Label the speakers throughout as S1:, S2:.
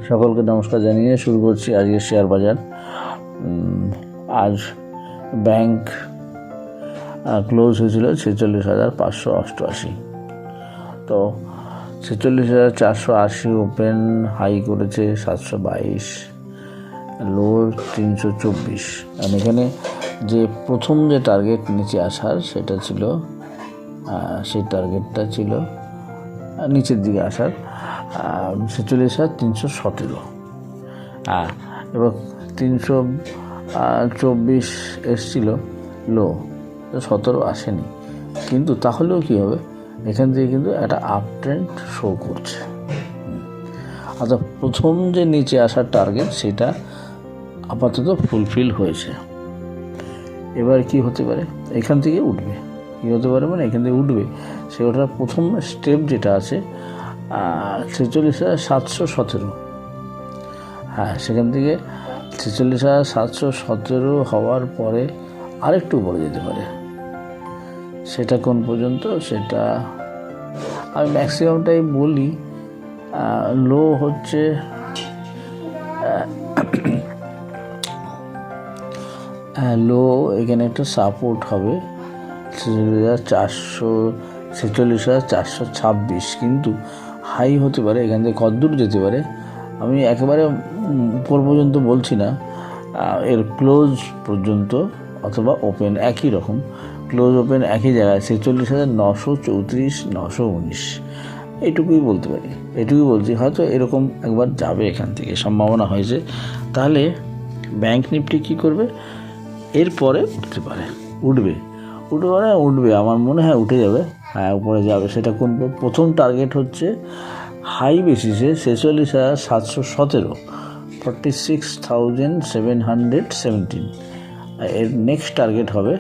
S1: সকলকে নমস্কার জানিয়ে শুরু করছি আজকের শেয়ার বাজার। আজ ব্যাংক ক্লোজ হয়েছিল 46,588। তো 46,480 ওপেন, হাই করেছে 722, লো 324। আর এখানে যে প্রথম যে টার্গেট নিচে আসার সেটা ছিল, সেই টার্গেটটা ছিল নিচের দিকে আসার 46,317। এবং 324 এসছিল লো, 17 আসেনি। কিন্তু তাহলেও কী হবে, এখান থেকে কিন্তু একটা আপ ট্রেন্ড শো করছে। অর্থাৎ প্রথম যে নিচে আসার টার্গেট সেটা আপাতত ফুলফিল হয়েছে। এবার কি হতে পারে, এখান থেকে উঠবে। কী হতে পারে মানে এখান থেকে উঠবে, সেটার প্রথম স্টেপ যেটা আছে 46,717। সেখান থেকে 46,717 হওয়ার পরে আরেকটু উপরে যেতে পারে। সেটা কোন পর্যন্ত, সেটা আমি ম্যাক্সিমামটাই বলি। লো হচ্ছে লো, এখানে একটা সাপোর্ট হবে 46,426, কিন্তু হাই হতে পারে এখান থেকে কতদূর যেতে পারে আমি একেবারে উপর পর্যন্ত বলছি না, এর ক্লোজ পর্যন্ত অথবা ওপেন একই রকম, ক্লোজ ওপেন একই জায়গায় 46,934, 919, এইটুকুই বলতে পারি। এটুকুই বলছি, হয়তো এরকম একবার যাবে, এখান থেকে সম্ভাবনা হয়েছে। তাহলে ব্যাংক নিফটি কী করবে, এরপরে উঠবে আমার মনে হয় উঠে যাবে, উপরে যাবে। সেটা কোন প্রথম টার্গেট হচ্ছে হাই বেসিসে 46,717, 46,717। এর নেক্সট টার্গেট হবে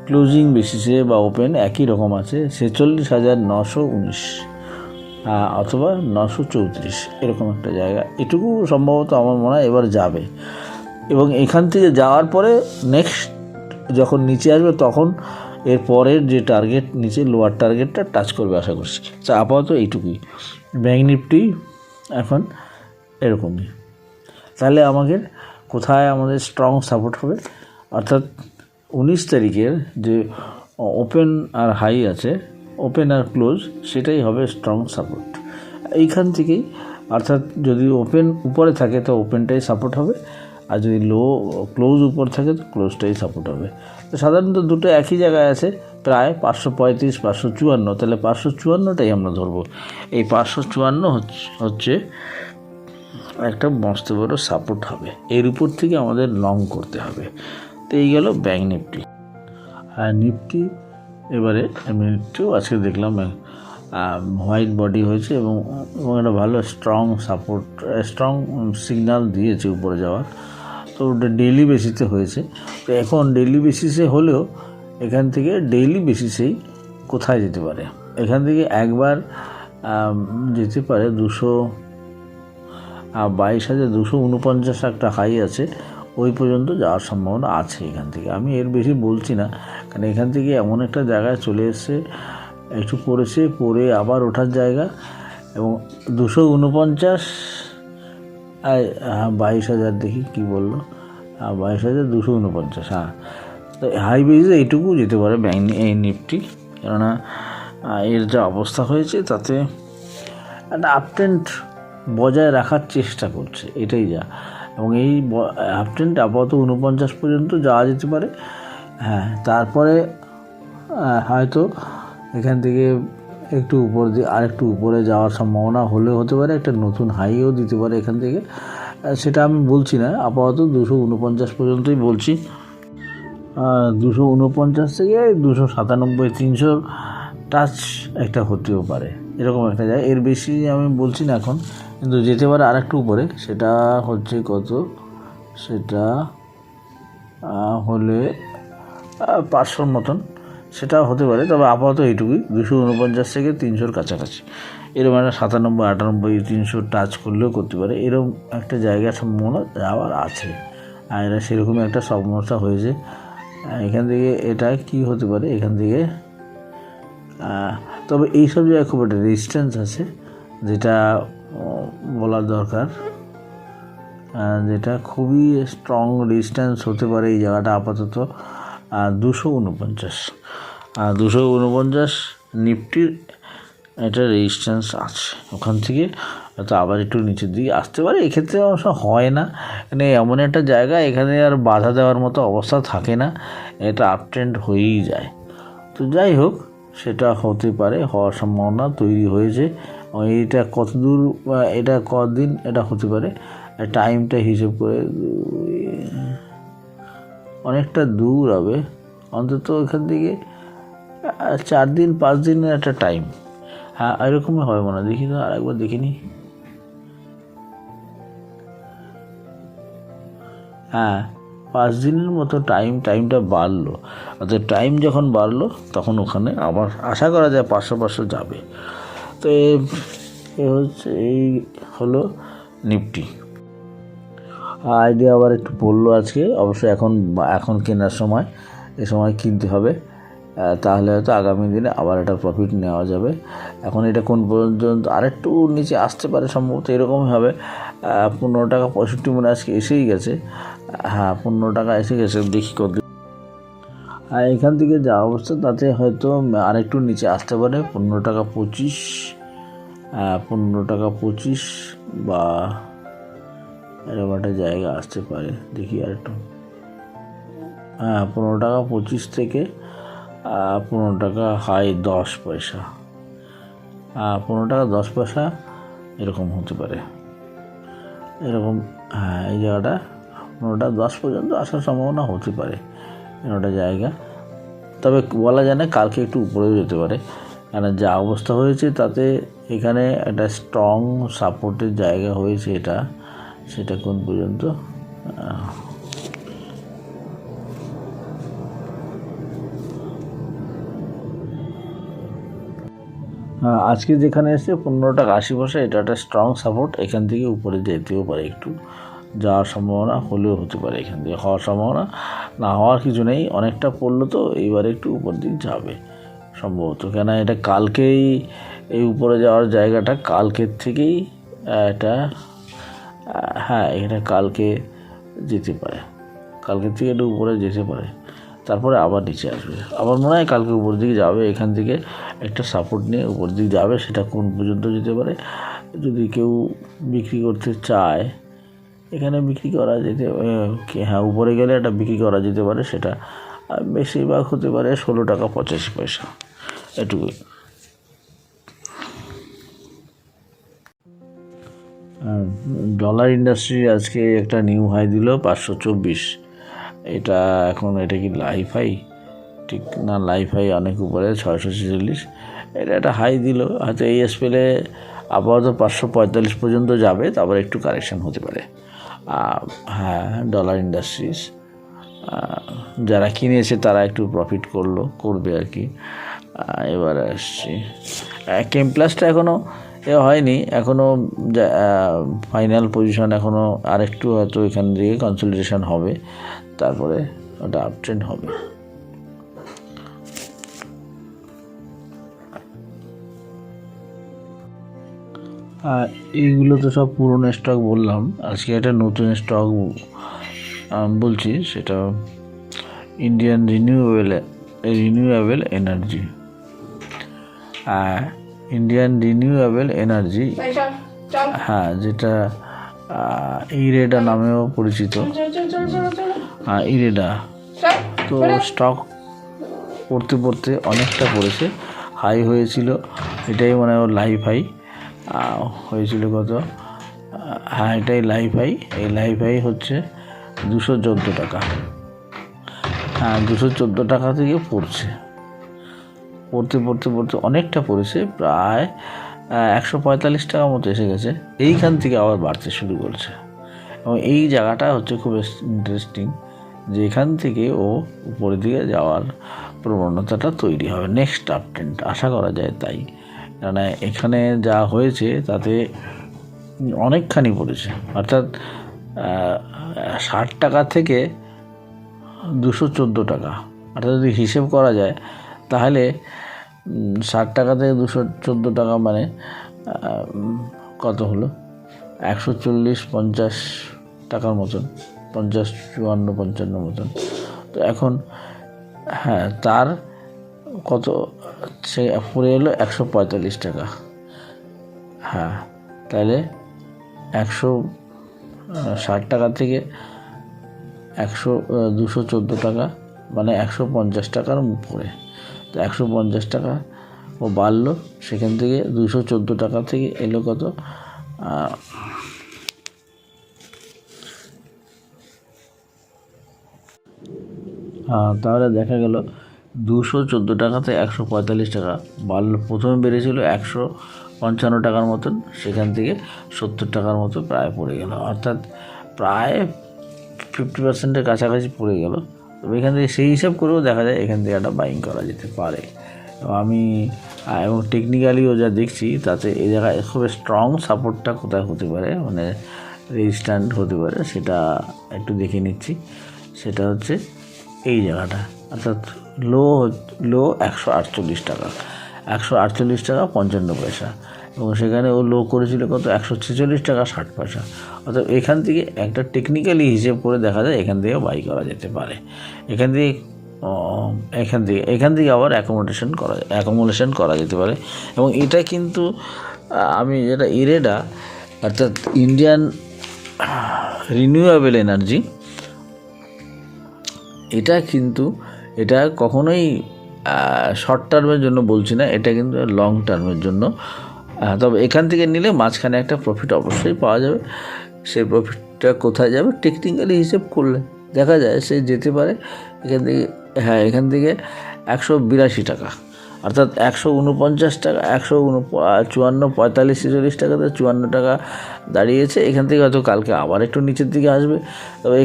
S1: ক্লোজিং বেসিসে বা ওপেন একই রকম আছে 46,919 অথবা 934, এরকম একটা জায়গা। এটুকু সম্ভবত আমার মনে হয় এবার যাবে। এবং এখান থেকে যাওয়ার পরে নেক্সট যখন নিচে আসবে তখন এর পরের যে টার্গেট নিচে লোয়ার টার্গেটটা টাচ করবে আশা করছি। আপাতত এইটুকুই। ব্যাংক নিফটি এখন এরকমই। তাহলে আমাদের কোথায় আমাদের স্ট্রং সাপোর্ট হবে, অর্থাৎ 19 তারিখের যে ওপেন আর হাই আছে, ওপেন আর ক্লোজ, সেটাই হবে স্ট্রং সাপোর্ট এইখান থেকেই। অর্থাৎ যদি ওপেন উপরে থাকে তো ওপেনটাই সাপোর্ট হবে, আর যদি ক্লোজ উপর থাকে তো ক্লোজটাই সাপোর্ট হবে। তো সাধারণত দুটো একই জায়গায় আছে, প্রায় 535, 554। তাহলে 554টাই আমরা ধরবো। এই 554 হচ্ছে একটা মস্ত বড় সাপোর্ট হবে, এর উপর থেকে আমাদের লং করতে হবে। তো এই গেল ব্যাংক নিফটি। নিফটি এবারে নিফটিও আজকে দেখলাম হোয়াইট বডি হয়েছে এবং একটা ভালো স্ট্রং সাপোর্ট, স্ট্রং সিগন্যাল দিয়েছে উপরে যাওয়ার। তো ওটা ডেইলি বেসিসে হয়েছে। তো এখন ডেইলি বেসিসে হলেও এখান থেকে ডেইলি বেসিসেই কোথায় যেতে পারে, এখান থেকে একবার যেতে পারে 22,249 একটা হাই আছে, ওই পর্যন্ত যাওয়ার সম্ভাবনা আছে এখান থেকে। আমি এর বেশি বলছি না, কারণ এখান থেকে এমন একটা জায়গায় চলে এসছে, একটু পরে আবার ওঠার জায়গা। এবং 249, 22,000 দেখি কি বললো, 22,249। তো হাই বেসিসে এইটুকু যেতে পারে এই নিফটি, কেননা এর যা অবস্থা হয়েছে তাতে একটা আপট্রেন্ড বজায় রাখার চেষ্টা করছে, এটাই যা। এবং এই আপট্রেন্ড আপাতত 49 পর্যন্ত যাওয়া যেতে পারে। তারপরে হয়তো এখান থেকে একটু উপর দিয়ে আরেকটু উপরে যাওয়ার সম্ভাবনা হতে পারে, একটা নতুন হাইও দিতে পারে এখান থেকে। সেটা আমি বলছি না, আপাতত 249 পর্যন্তই বলছি। 249 থেকে 297, 300 টাচ একটা হতেও পারে, এরকম একটা যায়। এর বেশি আমি বলছি না এখন, কিন্তু যেতে পারে আরেকটু উপরে। সেটা হচ্ছে কত, সেটা হলে 500 মতন, সেটা হতে পারে। তবে আপাতত এইটুকুই, 249 থেকে 300 কাছাকাছি, এরকম একটা 97, 98, 300 টাচ করলেও করতে পারে, এরকম একটা জায়গার সম্ভাবনা যাওয়ার আছে। আর এরা সেরকমই একটা সমস্যা হয়েছে এখান থেকে। এটা কি হতে পারে এখান থেকে, তবে এইসব জায়গায় খুব একটা রেজিস্ট্যান্স আছে, যেটা বলা দরকার, যেটা খুবই স্ট্রং রেজিস্ট্যান্স হতে পারে এই জায়গাটা আপাতত 249 নিফটির এটা রেজিস্ট্যান্স আছে। ওখান থেকে হয়তো আবার একটু নিচের দিকে আসতে পারে, এক্ষেত্রে অবশ্য হয় না, মানে এমন একটা জায়গা এখানে আর বাধা দেওয়ার মতো অবস্থা থাকে না, এটা আপ ট্রেন্ড হয়েই যায়। তো যাই হোক, সেটা হতে পারে, হওয়ার সম্ভাবনা তৈরি হয়েছে। এইটা কত দূর, এটা কতদিন এটা হতে পারে, টাইমটা হিসেব করে অনেকটা দূর হবে, অন্তত এখান থেকে 4 দিন 5 দিনের একটা টাইম। হ্যাঁ, এরকমই হবে মনে হয়, দেখি তো আরেকবার দেখিনি। হ্যাঁ, 5 দিনের মতো টাইমটা বাড়লো। অর্থাৎ টাইম যখন বাড়লো তখন ওখানে আবার আশা করা যায় 500 যাবে। তো এই হলো নিফটি। আইডিয়া আবার একটু পড়লো আজকে, অবশ্যই এখন কেনার সময়, এ সময় কিনতে হবে, তাহলে হয়তো আগামী দিনে আবার একটা প্রফিট নেওয়া যাবে। এখন এটা কোন পর্যন্ত আরেকটু নিচে আসতে পারে, সম্ভবত এরকমই হবে। 15 টাকা 65 মনে আজকে এসেই গেছে। হ্যাঁ, 15 টাকা এসে গেছে, দেখি কত। আর এখান থেকে যা অবস্থা তাতে হয়তো আরেকটু নিচে আসতে পারে, 15 টাকা 25 বা এরকম একটা জায়গা আসতে পারে, দেখি আরেকটু। হ্যাঁ, 15 টাকা 25 থেকে 15 টাকা হাই 10 পয়সা, 15 টাকা 10 পয়সা এরকম হতে পারে, এরকম। হ্যাঁ, এই জায়গাটা 15 টাকা 10 পর্যন্ত আসার সম্ভাবনা হতে পারে, একটা জায়গা। তবে বলা যায় না, কালকে একটু উপরেও যেতে পারে, কারণ যা অবস্থা হয়েছে তাতে এখানে একটা স্ট্রং সাপোর্টের জায়গা হয়েছে, সেটা কোন পর্যন্ত। আজকে যেখানে এসে 15 টাকা 80 পয়সা, এটা একটা স্ট্রং সাপোর্ট, এখান থেকে উপরে যেতেও পারে, একটু যাওয়ার সম্ভাবনা হলেও হতে পারে, এখান থেকে হওয়ার সম্ভাবনা না হওয়ার কিছু নেই, অনেকটা পড়লো তো এইবার একটু উপর দিক যাবে সম্ভবত, কেন এটা কালকেই এই উপরে যাওয়ার জায়গাটা কালকের থেকেই এটা, হ্যাঁ এটা কালকে যেতে পারে, কালকের থেকে একটু উপরে যেতে পারে, তারপরে আবার নিচে আসবে, আবার মনে হয় কালকে উপর দিকে যাবে, এখান থেকে একটা সাপোর্ট নিয়ে উপর দিকে যাবে, সেটা কোন পর্যন্ত যেতে পারে। যদি কেউ বিক্রি করতে চায় এখানে বিক্রি করা যেতে, হ্যাঁ উপরে গেলে এটা বিক্রি করা যেতে পারে, সেটা বেশিরভাগ হতে পারে 16 টাকা 85 পয়সা, এটুকুই। ডলার ইন্ডাস্ট্রি আজকে একটা নিউ হাই দিল 524, এটা এখন এটা কি লাইফ হাই, ঠিক না, লাইফ হাই অনেক উপরে 646, এটা একটা হাই দিল, হয়তো এই স্পেলে আপাতত 545 পর্যন্ত যাবে, তারপর একটু কারেকশান হতে পারে। হ্যাঁ, ডলার ইন্ডাস্ট্রিজ যারা কিনেছে তারা একটু প্রফিট করবে আর কি। এবার আসছি কেমপ্লাসটা এখনও হয়নি, এখনও ফাইনাল পজিশন, এখনও আরেকটু হয়তো এখান থেকে কনসলিডেশন হবে, তারপরে ওটা আপ ট্রেন্ড হবে। এইগুলো তো সব পুরনো স্টক বললাম, আজকে একটা নতুন স্টক বলছি, সেটা Indian renewable energy. Indian renewable energy, হ্যাঁ, যেটা ইরেডা নামেও পরিচিত, ইরেডা। তো স্টক পড়তে অনেকটা পড়েছে, হাই হয়েছিল, এটাই মানে ওর লাইফ হাই হয়েছিল কত, হ্যাঁ এটাই লাইফ হাই, এই লাইফ হাই হচ্ছে 214 টাকা। হ্যাঁ, 214 টাকা থেকে পড়তে অনেকটা পড়েছে, প্রায় 145 টাকা মতো এসে গেছে, এইখান থেকে আবার বাড়তে শুরু করছে, এবং এই জায়গাটা হচ্ছে খুব ইন্টারেস্টিং, যে এখান থেকে ও উপরের দিকে যাওয়ার প্রবণতাটা তৈরি হবে, নেক্সট আপ ট্রেন্ড আশা করা যায় তাই, কারণ এখানে যা হয়েছে তাতে অনেকখানি পড়েছে, অর্থাৎ 60 টাকা থেকে 214 টাকা, অর্থাৎ যদি হিসেব করা যায় তাহলে 60 টাকা থেকে 214 টাকা মানে কত হলো 140-50 টাকার মতন, 50, 54, 55 মতন। তো এখন হ্যাঁ তার কত সে পড়ে এলো 145 টাকা। হ্যাঁ তাহলে 160 টাকা থেকে 214 টাকা, মানে 150 টাকার উপরে। তো 150 টাকা ও বাড়লো, সেখান থেকে 214 টাকা থেকে এলো কত, তাহলে দেখা গেল 214 টাকাতে 145 টাকা বাড়লো। প্রথমে বেড়েছিল 155 টাকার মতন, সেখান থেকে 70 টাকার মতো প্রায় পড়ে গেল, অর্থাৎ প্রায় 50%-এর কাছাকাছি পড়ে গেল। তবে এখান থেকে সেই হিসাব করেও দেখা যায় এখান থেকে একটা বাইং করা যেতে পারে। আমি এবং টেকনিক্যালিও যা দেখছি তাতে এই জায়গায় খুব স্ট্রং সাপোর্টটা কোথায় হতে পারে, মানে রেজিস্ট্যান্ট হতে পারে, সেটা একটু দেখে নিচ্ছি। সেটা হচ্ছে এই জায়গাটা, অর্থাৎ লো 148 টাকা, 148 টাকা 55 পয়সা, এবং সেখানে ও লো করেছিল কত 146 টাকা 60 পয়সা। অর্থাৎ এখান থেকে একটা টেকনিক্যালি হিসেব করে দেখা যায় এখান থেকে বাই করা যেতে পারে। এখান থেকে আবার অ্যাকোমোডেশন করা যেতে পারে। এবং এটা কিন্তু আমি যেটা ইরেডা, অর্থাৎ ইন্ডিয়ান রিনিউয়েবল এনার্জি, এটা কখনোই শর্ট টার্মের জন্য বলছি না, এটা কিন্তু লং টার্মের জন্য। তবে এখান থেকে নিলে মাঝখানে একটা প্রফিট অবশ্যই পাওয়া যাবে। সেই প্রফিটটা কোথায় যাবে টেকনিক্যালি হিসেব করলে দেখা যায় সে যেতে পারে এখান থেকে 182 টাকা, অর্থাৎ 149 টাকা, 154, 45, 46 টাকাতে 54 টাকা দাঁড়িয়েছে। এখান থেকে হয়তো কালকে আবার একটু নিচের দিকে আসবে, তবে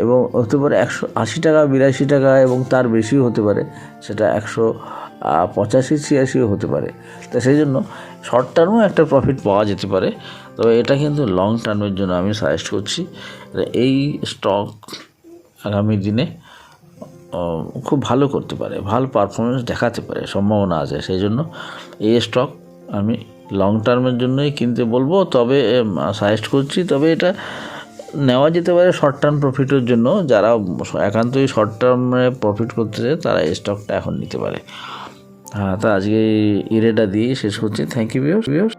S1: এবং হতে পারে 180 টাকা, 82 টাকা, এবং তার বেশিও হতে পারে, সেটা 185, 86 হতে পারে। তো সেই জন্য শর্ট টার্মেও একটা প্রফিট পাওয়া যেতে পারে। তবে এটা কিন্তু লং টার্মের জন্য আমি সাজেস্ট করছি। এই স্টক আগামী দিনে খুব ভালো করতে পারে, ভালো পারফরমেন্স দেখাতে পারে, সম্ভাবনা আছে। সেই জন্য এই স্টক আমি লং টার্মের জন্যই কিনতে বলবো, তবে সাজেস্ট করছি। তবে এটা নেওয়া যেতে পারে শর্ট টার্ম প্রফিটের জন্য। যারা একান্তই শর্ট টার্মে প্রফিট করতে চায় তারা এই স্টকটা এখন নিতে পারে। তা আজকে ইরেটা দিয়ে শেষ করছি। Thank you viewers.